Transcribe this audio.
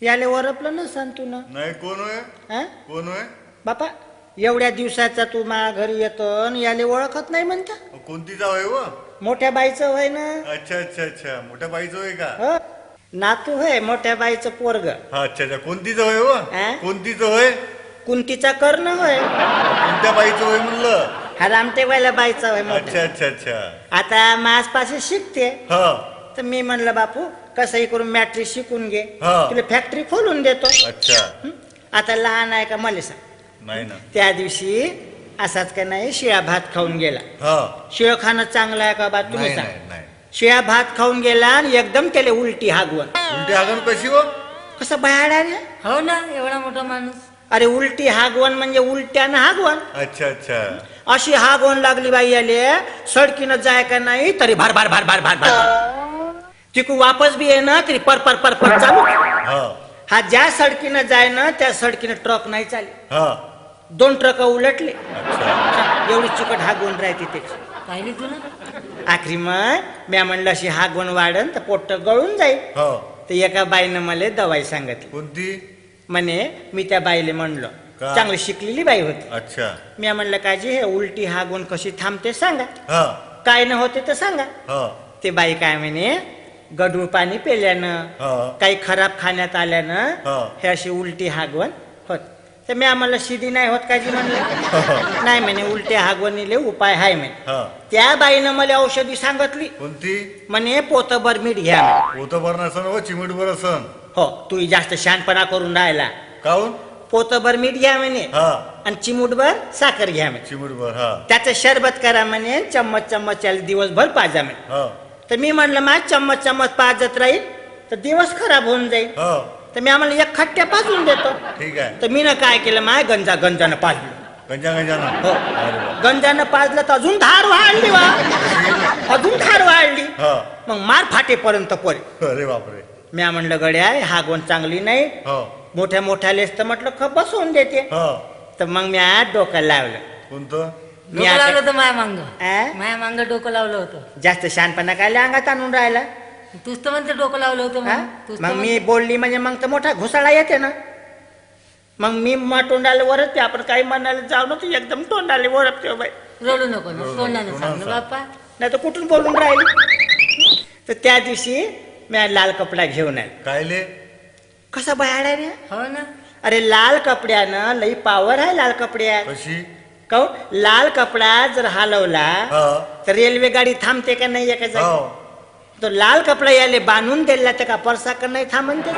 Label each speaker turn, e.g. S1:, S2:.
S1: याले ओरपलं ना सांग तू ना
S2: नाही. कोण होय?
S1: हा
S2: कोण होय?
S1: बापा एवढ्या दिवसाचा तू माझ्या घरी येतो आणि याले ओळखत नाही म्हणता.
S2: कोणती जाव आहे व?
S1: मोठ्या बाईचं होय ना.
S2: अच्छा अच्छा अच्छा, मोठ्या बाईचं होय का?
S1: हो नातू होय मोठ्या बाईचं पोरग.
S2: हा अच्छा अच्छा, कोणतीच होय व?
S1: हा?
S2: कोणतीच होय?
S1: कुंतीचा कर्ण होय.
S2: कोणत्या बाईचं होय म्हणलं?
S1: हा रामटेवायला बाईचा होय मोठा.
S2: अच्छा अच्छा अच्छा.
S1: आता माझपाशी शिकते
S2: हा
S1: तर मी म्हणलं बापू कसंही करून मॅट्रिक शिकून घे
S2: हा.
S1: तुला फॅक्टरी खोलून देतो.
S2: अच्छा.
S1: हं? आता लहान आहे का मला सांग.
S2: नाही ना.
S1: त्या दिवशी असाच का नाही शिळा भात खाऊन गेला.
S2: हा.
S1: शिळ खाणं चांगलं आहे का बा तुम्ही
S2: नाही
S1: सांग.
S2: नाही नाही.
S1: शिळा भात खाऊन गेला आणि एकदम त्याला उलटी हागवण.
S2: उलटी आगन कशी व?
S1: कसं बाहेर आहे.
S3: हो ना, एवढा मोठा माणूस.
S1: अरे उलटी हागवण म्हणजे उलट्यानं हागवण.
S2: अच्छा अच्छा.
S1: अशी हागवण लागली बाई आले सडकीनं जाय का नाही तरी भार भार भार भार भार भार तिकू वापस बी आहे ना तरी पर पर पर पर चालू.
S2: हा
S1: हा ज्या सडकीनं जाय ना त्या सडकीनं ट्रक नाही चालली.
S2: हा.
S1: 2 ट्रक उलटले.
S2: अच्छा.
S1: एवढी चिकट हागवण राहते त्याची.
S3: पाहिली तू ना.
S1: आखरी मग म्या म्हणलं अशी हागवण वाढन तर पोट गळून जाईल.
S2: हो.
S1: तर एका बाईनं मला दवाई सांगितली.
S2: कोणती?
S1: म्हणे मी त्या बाईले म्हणलं
S2: का?
S1: चांगली शिकलेली बाई होती.
S2: अच्छा.
S1: मी म्हणलं काजी हे उलटी हागवण कशी थांबते सांगा.
S2: हा
S1: काय न होते तर सांगा.
S2: हा
S1: ते बाई काय म्हणे गढूळ पाणी पेल्यानं
S2: हा
S1: काही खराब खाण्यात आल्यानं
S2: हा.
S1: हे अशी उलटी हागवण होत. तर मी आम्हाला शिदी नाही होत काजी म्हणलं. नाही म्हणे उलट्या हागवणीले उपाय आहे म्हणे.
S2: हा.
S1: त्या बाईनं मला औषधी सांगितली.
S2: कोणती?
S1: म्हणे पोतभर मीठ घ्या म्हणे.
S2: पोतभर नसन व चिमीटभर असन.
S1: हो तू जास्त शहाणपणा करून राहिला.
S2: काऊन?
S1: पोतभर मीठ घ्या म्हणे
S2: हा.
S1: आणि चिमूटभर साखर घ्या म्हणे.
S2: चिमीटभर. हा
S1: त्याचं शरबत करा म्हणे चम्मच चम्मच याला दिवसभर पाजा म्हणे.
S2: हा
S1: तर मी म्हटलं माझ चम्मच चम्मच पाजत राहील तर दिवस खराब होऊन जाईल.
S2: हा.
S1: तर मी आम्हाला एक खट्ट्या पाजून देतो.
S2: ठीक आहे.
S1: तर मी ना काय केलं माय गंजानं पाजलं.
S2: गंजा गंजाना.
S1: हो
S2: अरे वा.
S1: गंजानं पाजलं तर अजून धार वाढली वा. अजून धार वाढली.
S2: हा.
S1: मग मार फाटेपर्यंत पडे.
S2: अरे बापरे.
S1: मी म्हणलं गड्या हागवण चांगली नाही.
S2: हो.
S1: मोठ्या मोठ्यालेच तर म्हटलं खप बसवून देते.
S2: हो.
S1: तर मग मी आज डोकं लावलं.
S2: कोणतं?
S1: मी
S3: डोकं
S1: आता-
S3: लावलं होतं माया मांग.
S1: आ?
S3: माया मांग डोकं लावलं होतं.
S1: जास्त शहाणपणा काय अंगात आणून राहिला.
S3: तूच तर म्हणते डोकं लावलं होतं
S1: हा?
S3: म्हणून. तूच तर
S1: मग मी
S3: म्हणते.
S1: बोलली म्हणजे मग तर मोठा घुसाळा येते ना. मग मी तोंडाला वरच आपण काही म्हणायला जाऊ ना तू एकदम तोंडाला वरपते बाई.
S3: रडू नको ना, तोंडानं सांग ना
S2: तोंडानं
S3: बाप्पा.
S1: नाही तर कुठून बोलून राहिली. तर त्या दिवशी मी लाल कपडा घेऊन आले.
S2: कायले?
S1: कसा बाहेर आहे रे.
S3: हो ना.
S1: अरे लाल कपड्यानं लई पावर आहे लाल कपड्यात.
S2: कशी?
S1: काऊ लाल कपडा जर हलवला
S2: हा.
S1: तर रेल्वे गाडी थांबते का नाही एका जागी.
S2: हो.
S1: तो लाल कपडा याले बांधून दिला तर का परसा का नाही थांबन ते.